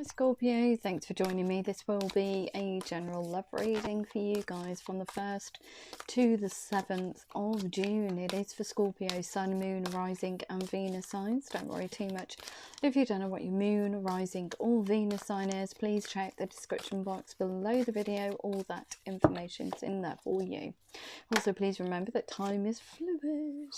Scorpio, thanks for joining me. This will be a general love reading for you guys from the 1st to the 7th of June. It is for Scorpio, Sun, Moon, Rising and Venus signs. Don't worry too much if you don't know what your Moon, Rising or Venus sign is. Please check the description box below the video. All that information's in there for you. Also, please remember that time is fluid.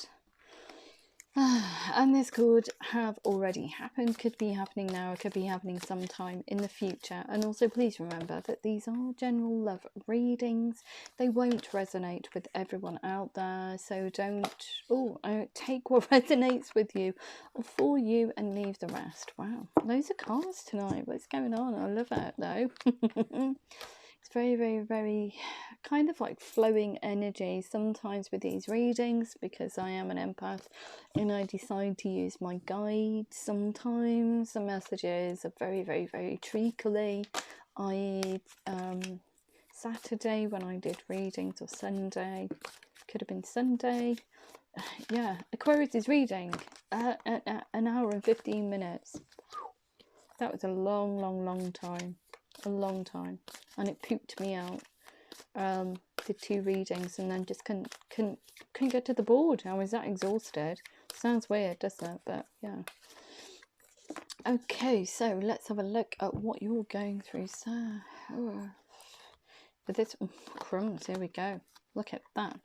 And this could have already happened, could be happening now, it could be happening sometime in the future. And also please remember that these are general love readings. They won't resonate with everyone out there, so don't take what resonates with you or for you and leave the rest. Wow, loads of cards tonight. What's going on? I love it though. It's very, very, very kind of like flowing energy sometimes with these readings, because I am an empath and I decide to use my guides sometimes. The messages are very, very, very treacly. Saturday when I did readings, or Sunday, could have been Sunday. Yeah, Aquarius is reading an hour and 15 minutes. That was a long, long, long time. A long time, and it pooped me out. Did 2 readings and then just couldn't get to the board. I was that exhausted. Sounds weird, doesn't it? But yeah. Okay, so let's have a look at what you're going through, sir. With this crumbs, here we go. Look at that.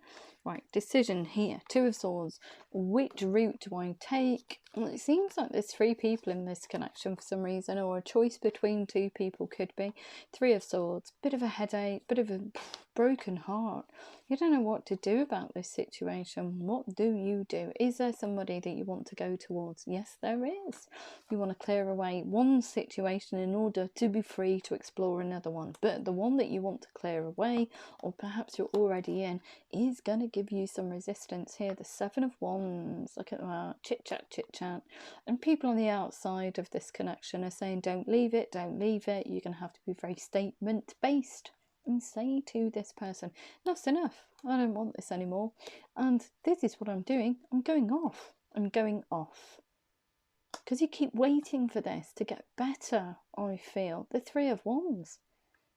Right, decision here. 2 of Swords. Which route do I take? Well, it seems like there's 3 people in this connection for some reason, or a choice between 2 people could be. 3 of Swords. Bit of a headache, bit of a broken heart. You don't know what to do about this situation. What do you do? Is there somebody that you want to go towards? Yes, there is. You want to clear away one situation in order to be free to explore another one. But the one that you want to clear away, or perhaps you're already in, is going to give you some resistance here. The 7 of Wands. Look at that. Chit chat, chit chat. And people on the outside of this connection are saying, don't leave it, don't leave it. You're going to have to be very statement based and say to this person, enough's enough. I don't want this anymore. And this is what I'm doing. I'm going off. I'm going off. Because you keep waiting for this to get better, I feel. The 3 of Wands.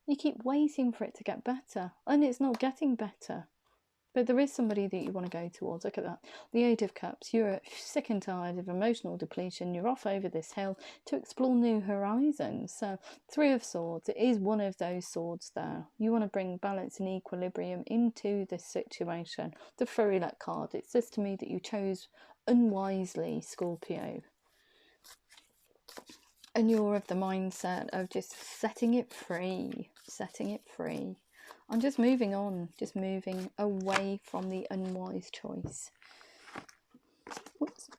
You keep waiting for it to get better, and it's not getting better. But there is somebody that you want to go towards. Look at that. The 8 of Cups. You're sick and tired of emotional depletion. You're off over this hill to explore new horizons. So 3 of Swords. It is one of those swords there. You want to bring balance and equilibrium into this situation. The Fairy Luck card. It says to me that you chose unwisely, Scorpio. And you're of the mindset of just setting it free. Setting it free. I'm just moving on, just moving away from the unwise choice. Whoops.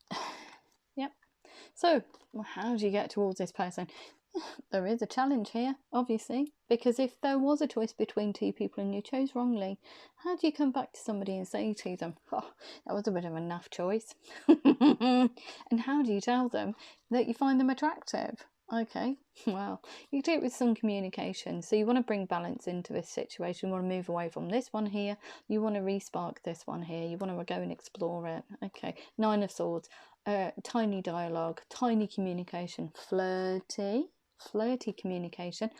Yep. So, how do you get towards this person? There is a challenge here, obviously, because if there was a choice between 2 people and you chose wrongly, how do you come back to somebody and say to them, oh, that was a bit of a naff choice? And how do you tell them that you find them attractive? Okay, well, you do it with some communication. So you want to bring balance into this situation. You want to move away from this one here. You want to re-spark this one here. You want to go and explore it. Okay, 9 of Swords. Tiny dialogue, tiny communication, flirty communication,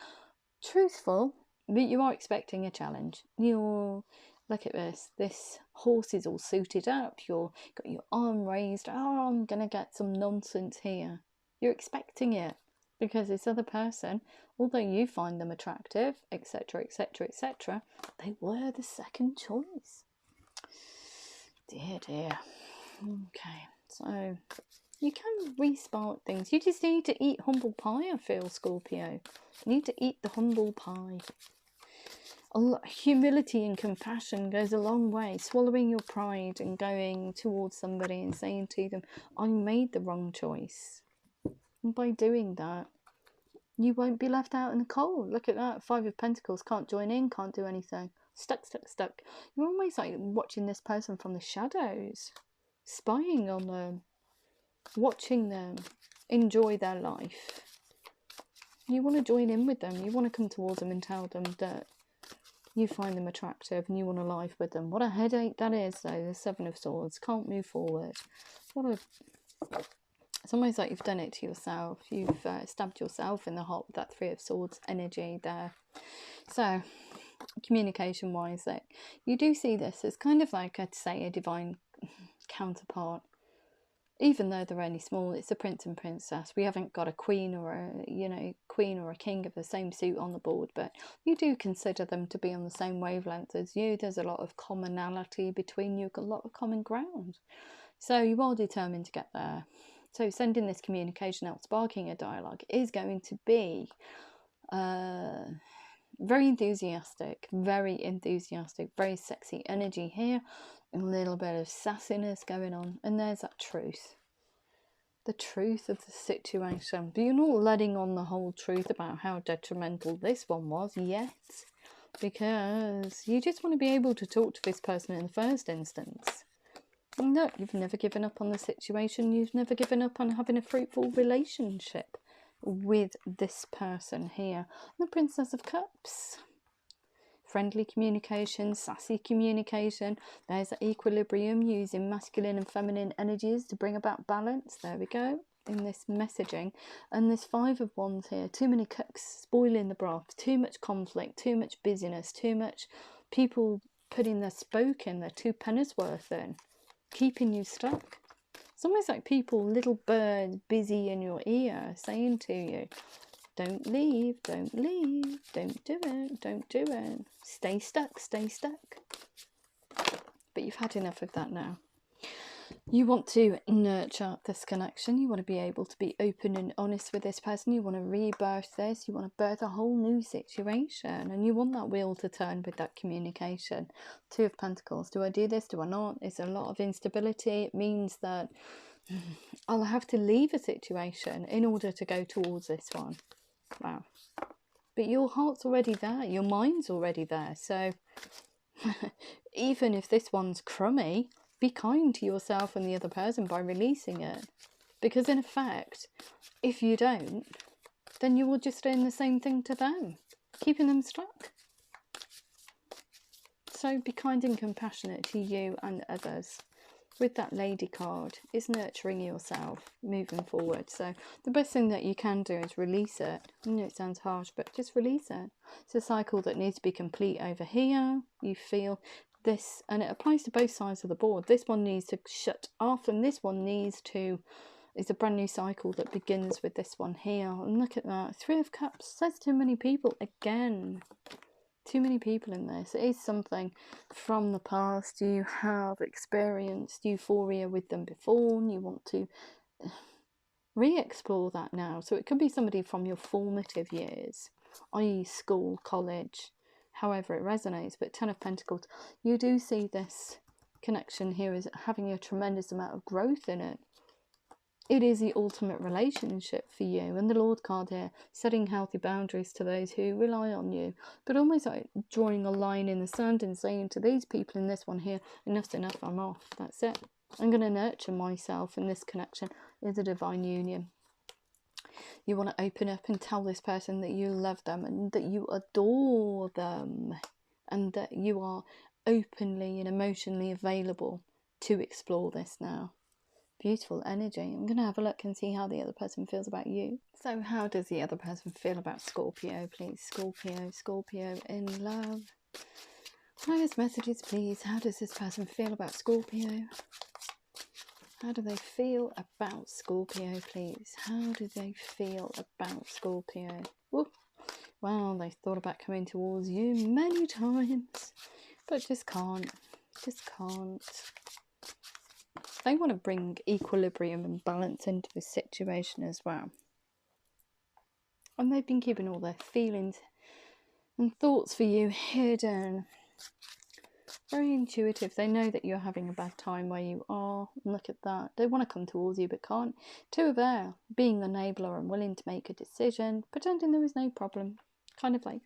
truthful, but you are expecting a challenge. Look at this horse is all suited up. You've got your arm raised. Oh, I'm gonna get some nonsense here. You're expecting it. Because this other person, although you find them attractive, etc., etc., etc., they were the second choice. Dear, dear. Okay, so you can re-spark things. You just need to eat humble pie, I feel, Scorpio. You need to eat the humble pie. Humility and compassion goes a long way. Swallowing your pride and going towards somebody and saying to them, I made the wrong choice. And by doing that, you won't be left out in the cold. Look at that. 5 of Pentacles. Can't join in, can't do anything. Stuck, stuck, stuck. You're almost like watching this person from the shadows. Spying on them. Watching them enjoy their life. You want to join in with them. You want to come towards them and tell them that you find them attractive and you want a life with them. What a headache that is, though. The 7 of Swords. Can't move forward. It's almost like you've done it to yourself. You've stabbed yourself in the heart with that Three of Swords energy there. So, communication wise, that you do see this as kind of like, I'd say, a divine counterpart. Even though they're only small, it's a prince and princess. We haven't got a queen or a queen or a king of the same suit on the board, but you do consider them to be on the same wavelength as you. There's a lot of commonality between you, a lot of common ground. So you are determined to get there. So sending this communication out, sparking a dialogue, is going to be very enthusiastic, very sexy energy here. A little bit of sassiness going on, and there's that truth. The truth of the situation. But you're not letting on the whole truth about how detrimental this one was yet, because you just want to be able to talk to this person in the first instance. No, you've never given up on the situation. You've never given up on having a fruitful relationship with this person here. The Princess of Cups. Friendly communication, sassy communication. There's that equilibrium, using masculine and feminine energies to bring about balance. There we go, in this messaging. And this Five of Wands here. Too many cooks spoiling the broth. Too much conflict, too much busyness, too much people putting their spoke in, their two pennies worth in, keeping you stuck. It's almost like people, little birds busy in your ear, saying to you, don't leave, don't leave, don't do it, don't do it. Stay stuck, stay stuck. But you've had enough of that now. You want to nurture this connection. You want to be able to be open and honest with this person. You want to rebirth this. You want to birth a whole new situation. And you want that wheel to turn with that communication. Two of Pentacles. Do I do this? Do I not? It's a lot of instability. It means that I'll have to leave a situation in order to go towards this one. Wow. But your heart's already there. Your mind's already there. So even if this one's crummy, be kind to yourself and the other person by releasing it. Because in effect, if you don't, then you will just do the same thing to them, keeping them stuck. So be kind and compassionate to you and others. With that Lady card, is nurturing yourself moving forward. So the best thing that you can do is release it. I know it sounds harsh, but just release it. It's a cycle that needs to be complete over here. You feel this, and it applies to both sides of the board. This one needs to shut off, and this one needs to, is a brand new cycle that begins with this one here. And look at that, Three of Cups. There's too many people again. Too many people in this. It is something from the past. You have experienced euphoria with them before, and you want to re-explore that now. So it could be somebody from your formative years, i.e. school, college, however it resonates. But Ten of Pentacles, you do see this connection here as having a tremendous amount of growth in it. It is the ultimate relationship for you. And the Lord card here, setting healthy boundaries to those who rely on you. But almost like drawing a line in the sand and saying to these people in this one here, enough's enough, I'm off. That's it. I'm going to nurture myself in this connection is a divine union. You want to open up and tell this person that you love them and that you adore them. And that you are openly and emotionally available to explore this now. Beautiful energy. I'm going to have a look and see how the other person feels about you. So how does the other person feel about Scorpio, please? Scorpio, Scorpio in love. Highest messages, please. How does this person feel about Scorpio? How do they feel about Scorpio, please? How do they feel about Scorpio? Ooh. Well, they've thought about coming towards you many times, but just can't. Just can't. They want to bring equilibrium and balance into the situation as well. And they've been keeping all their feelings and thoughts for you hidden. Very intuitive. They know that you're having a bad time where you are. Look at that. They want to come towards you but can't. Two of Air, being the enabler and willing to make a decision, pretending there was no problem. Kind of like,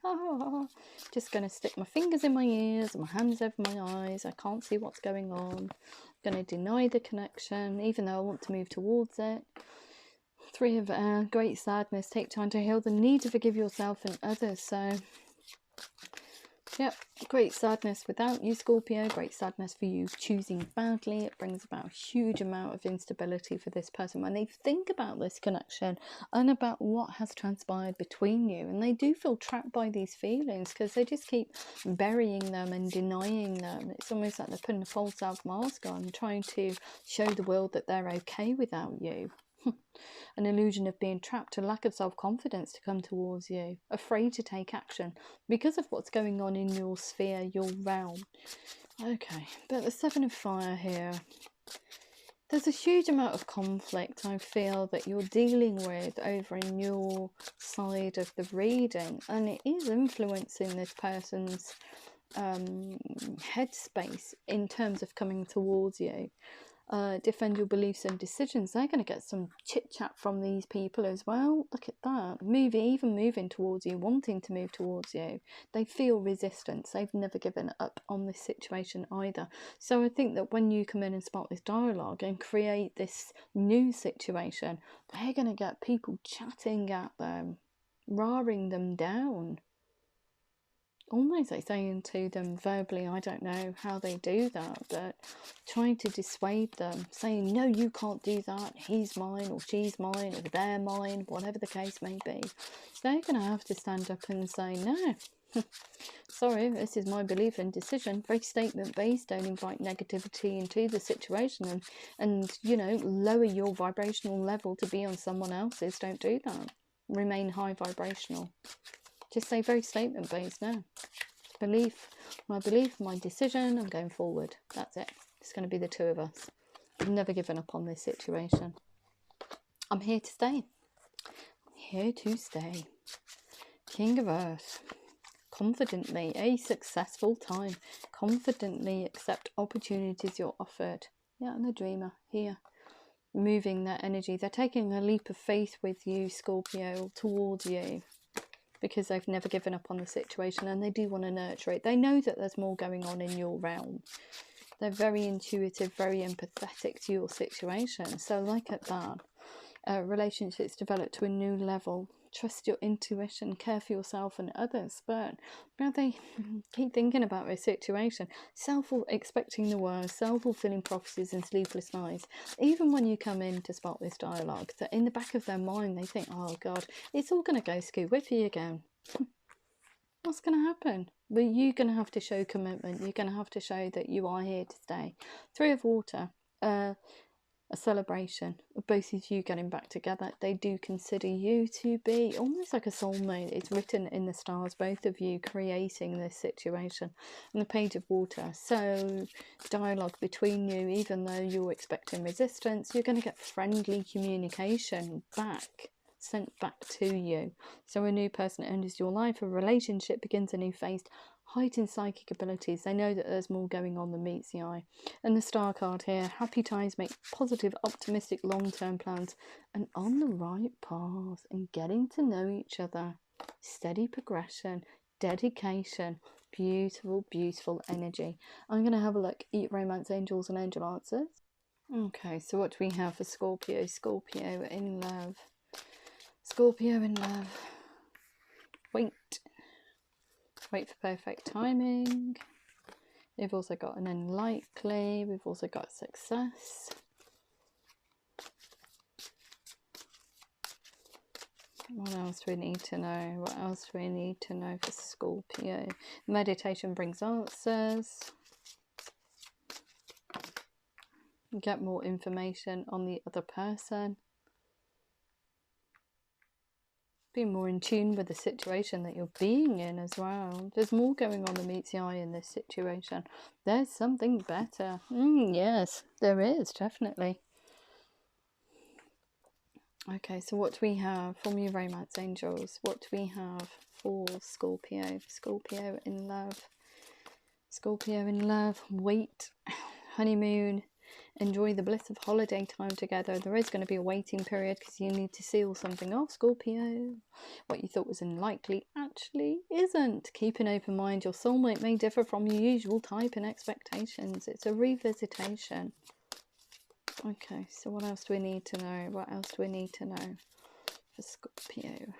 just going to stick my fingers in my ears and my hands over my eyes. I can't see what's going on. I'm going to deny the connection, even though I want to move towards it. Three of Air, great sadness. Take time to heal the need to forgive yourself and others. So Yep, great sadness without you, Scorpio. Great sadness for you choosing badly. It brings about a huge amount of instability for this person when they think about this connection and about what has transpired between you. And they do feel trapped by these feelings because they just keep burying them and denying them. It's almost like they're putting a false self mask on, trying to show the world that they're okay without you. An illusion of being trapped, a lack of self-confidence to come towards you, afraid to take action because of what's going on in your sphere, your realm. Okay, but the Seven of Fire here, there's a huge amount of conflict I feel that you're dealing with over in your side of the reading, and it is influencing this person's headspace in terms of coming towards you. Defend your beliefs and decisions. They're going to get some chit chat from these people as well. Look at that, even moving towards you, wanting to move towards you. They feel resistance. They've never given up on this situation either. So I think that when you come in and spark this dialogue and create this new situation, they're going to get people chatting at them, roaring them down, almost like saying to them verbally, I don't know how they do that, but trying to dissuade them, saying, no, you can't do that, he's mine or she's mine or they're mine, whatever the case may be. They're going to have to stand up and say, no, sorry, this is my belief and decision, very statement based, don't invite negativity into the situation, and you know, lower your vibrational level to be on someone else's. Don't do that. Remain high vibrational. Just say very statement based now. Belief, my decision, I'm going forward. That's it. It's going to be the two of us. I've never given up on this situation. I'm here to stay. Here to stay. King of Earth. Confidently, a successful time. Confidently accept opportunities you're offered. Yeah, and the dreamer here. Moving their energy. They're taking a leap of faith with you, Scorpio, towards you, because they've never given up on the situation and they do want to nurture it. They know that there's more going on in your realm. They're very intuitive, very empathetic to your situation. So like at that, relationships develop to a new level. Trust your intuition, care for yourself and others. But now they keep thinking about their situation, expecting the worst, self-fulfilling prophecies and sleepless nights. Even when you come in to spot this dialogue, that in the back of their mind they think, oh God, it's all going to go skew-whiffy again. What's going to happen? But you're going to have to show commitment. You're going to have to show that you are here to stay. Three of Water, a celebration of both of you getting back together. They do consider you to be almost like a soulmate. It's written in the stars, both of you creating this situation. And the Page of Water, so dialogue between you, even though you're expecting resistance, you're going to get friendly communication back, sent back to you. So a new person enters your life, a relationship begins a new phase. Heightened psychic abilities. They know that there's more going on than meets the eye. And the Star card here, happy times make positive, optimistic, long-term plans, and on the right path and getting to know each other. Steady progression, dedication, beautiful, beautiful energy. I'm going to have a look at romance angels and angel answers. Okay, so what do we have for Scorpio? Scorpio in love. Scorpio in love. Wait for perfect timing. We've also got an unlikely. We've also got success. What else do we need to know? What else do we need to know for Scorpio? Meditation brings answers. Get more information on the other person. Be more in tune with the situation that you're being in as well. There's more going on than meets the eye in this situation. There's something better. Yes, there is, definitely. Okay, so what do we have from your romance angels? What do we have for Scorpio? Scorpio in love. Scorpio in love. Wait. Honeymoon. Enjoy the bliss of holiday time together. There is going to be a waiting period because you need to seal something off, Scorpio. What you thought was unlikely actually isn't. Keep an open mind. Your soulmate may differ from your usual type and expectations. It's a revisitation. Okay, so what else do we need to know? What else do we need to know for Scorpio?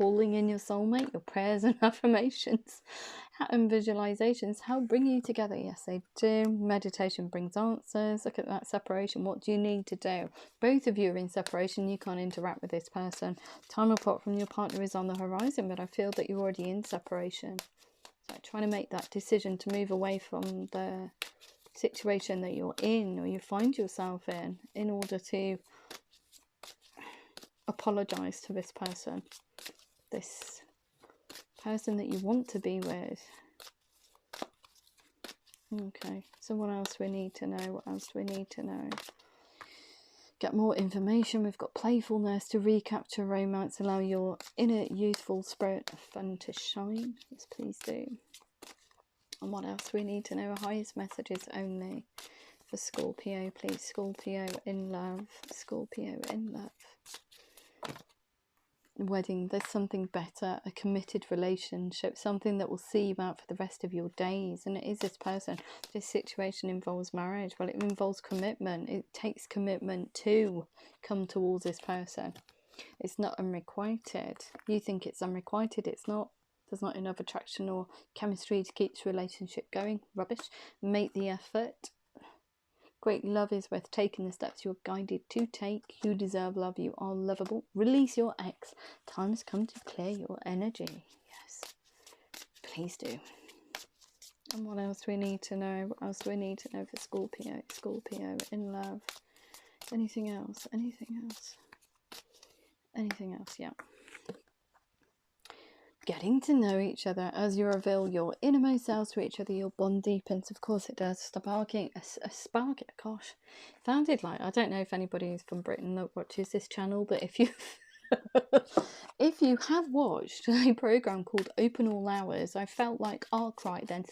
calling in your soulmate, your prayers and affirmations and visualizations help bring you together. Yes, they do. Meditation brings answers. Look at that separation. What do you need to do? Both of you are in separation. You can't interact with this person. Time apart from your partner is on the horizon, but I feel that you're already in separation. So trying to make that decision to move away from the situation that you're in, or you find yourself in order to apologize to this person that you want to be with. Okay, so what else we need to know? What else do we need to know? Get more information. We've got playfulness to recapture romance. Allow your inner youthful spirit of fun to shine. Yes, please do. And what else we need to know? Highest messages only for Scorpio, please. Scorpio in love. Scorpio in love. Wedding, there's something better, a committed relationship, something that will see you out for the rest of your days. And it is this person. This situation involves marriage. Well, it involves commitment. It takes commitment to come towards this person. It's not unrequited. You think it's unrequited. It's not. There's not enough attraction or chemistry to keep this relationship going. Rubbish. Make the effort. Great love is worth taking the steps you're guided to take. You deserve love. You are lovable. Release your ex. Time has come to clear your energy. Yes. Please do. And what else do we need to know? What else do we need to know for Scorpio? Scorpio in love. Anything else? Anything else? Anything else? Yeah. Getting to know each other as you reveal your innermost selves to each other, your bond deepens. Of course it does. Sparking a spark. Gosh, sounded like, I don't know if anybody from Britain that watches this channel, but if you if you have watched a program called Open All Hours, I felt like Arkwright then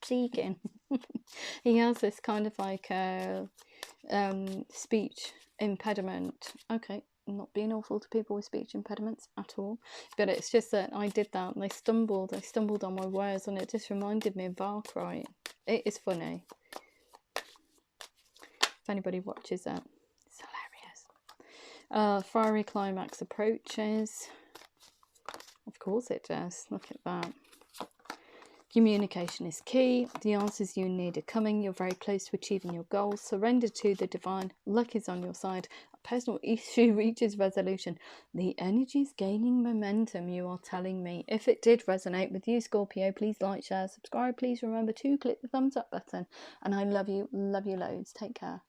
speaking. He has this kind of like speech impediment. Okay, I'm not being awful to people with speech impediments at all, but it's just that I did that and I stumbled on my words, and it just reminded me of Arkwright. It is funny. If anybody watches it, it's hilarious. Fiery climax approaches. Of course it does. Look at that. Communication is key. The answers you need are coming. You're very close to achieving your goals. Surrender to the divine. Luck is on your side. A personal issue reaches resolution. The energy is gaining momentum, you are telling me. If it did resonate with you, Scorpio, please like, share, subscribe. Please remember to click the thumbs up button. And I love you loads. Take care.